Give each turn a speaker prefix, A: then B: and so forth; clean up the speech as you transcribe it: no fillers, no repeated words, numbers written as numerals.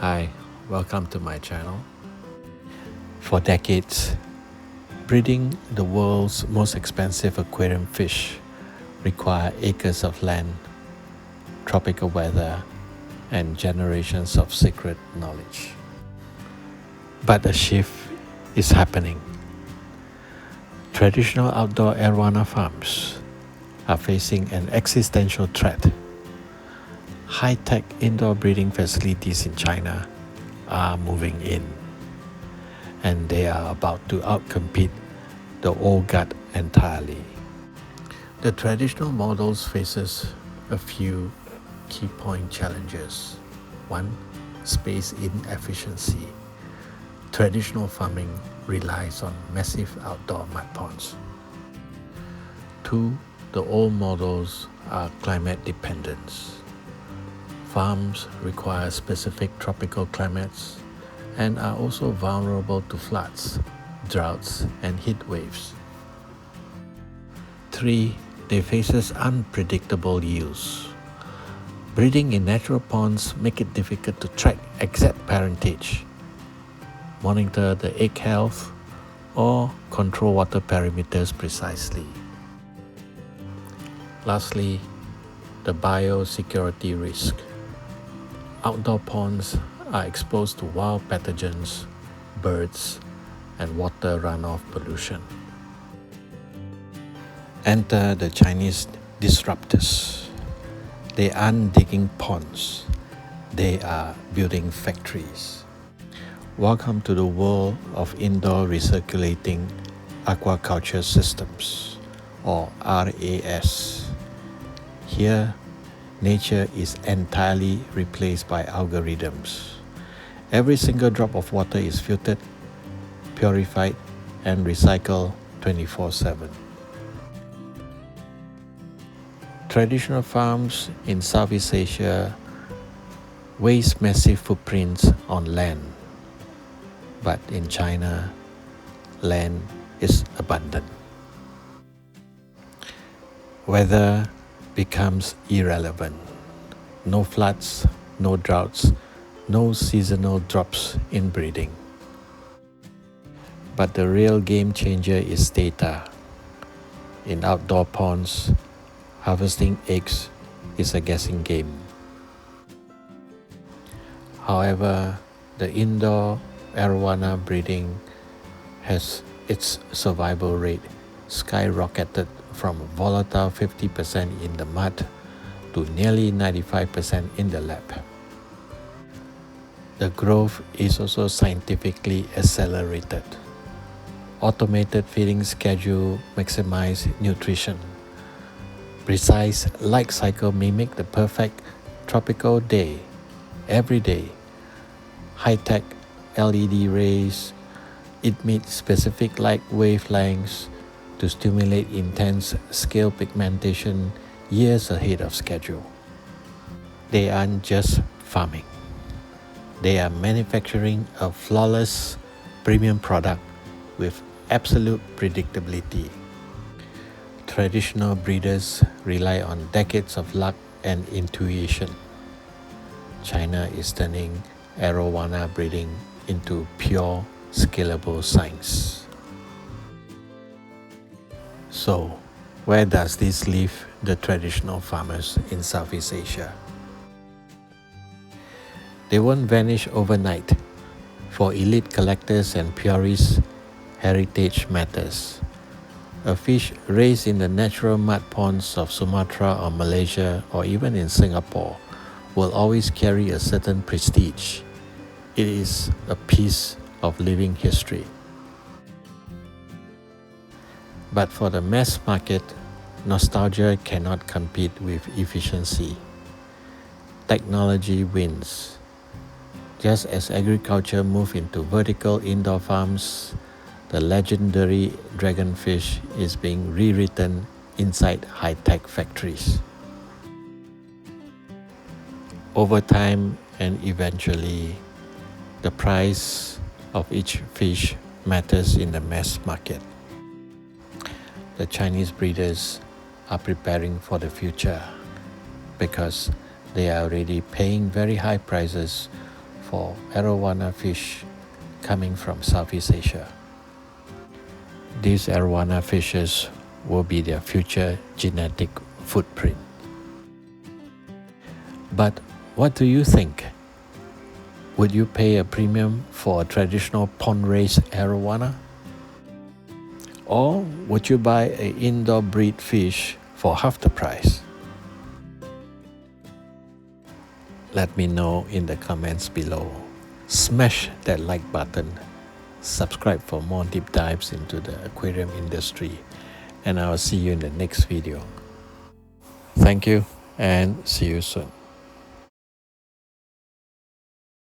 A: Hi, welcome to my channel. For decades, breeding the world's most expensive aquarium fish required acres of land, tropical weather, and generations of secret knowledge. But a shift is happening. Traditional outdoor arowana farms are facing an existential threat. High-tech indoor breeding facilities in China are moving in, and they are about to outcompete the old guard entirely. The traditional models faces a few key point challenges. 1. Space inefficiency. Traditional farming relies on massive outdoor mud ponds. 2. The old models are climate dependent. Farms require specific tropical climates and are also vulnerable to floods, droughts, and heat waves. 3. They faces unpredictable yields. Breeding in natural ponds make it difficult to track exact parentage, monitor the egg health, or control water parameters precisely. Lastly, the biosecurity risk. Outdoor ponds are exposed to wild pathogens, birds, and water runoff pollution. Enter the Chinese disruptors. They aren't digging ponds, they are building factories. Welcome to the world of Indoor Recirculating Aquaculture Systems, or RAS. Here, nature is entirely replaced by algorithms. Every single drop of water is filtered, purified, and recycled 24/7. Traditional farms in Southeast Asia waste massive footprints on land, but in China, land is abundant. Weather becomes irrelevant. No floods, no droughts, no seasonal drops in breeding. But the real game changer is data. In outdoor ponds, harvesting eggs is a guessing game. However, the indoor arowana breeding has its survival rate skyrocketed from a volatile 50% in the mud to nearly 95% in the lab. The growth is also scientifically accelerated. Automated feeding schedule maximize nutrition. Precise light cycle mimic the perfect tropical day every day. High-tech LED rays emit specific light wavelengths to stimulate intense scale pigmentation years ahead of schedule. They aren't just farming. They are manufacturing a flawless premium product with absolute predictability. Traditional breeders rely on decades of luck and intuition. China is turning arowana breeding into pure, scalable science. So, where does this leave the traditional farmers in Southeast Asia? They won't vanish overnight. For elite collectors and purists, heritage matters. A fish raised in the natural mud ponds of Sumatra or Malaysia or even in Singapore will always carry a certain prestige. It is a piece of living history. But for the mass market, nostalgia cannot compete with efficiency. Technology wins. Just as agriculture moved into vertical indoor farms, the legendary dragonfish is being rewritten inside high-tech factories. Over time and eventually, the price of each fish matters in the mass market. The Chinese breeders are preparing for the future because they are already paying very high prices for arowana fish coming from Southeast Asia. These arowana fishes will be their future genetic footprint. But what do you think? Would you pay a premium for a traditional pond-raised arowana? Or would you buy an indoor breed fish for half the price? Let me know in the comments below. Smash that like button. Subscribe for more deep dives into the aquarium industry. And I will see you in the next video. Thank you and see you soon.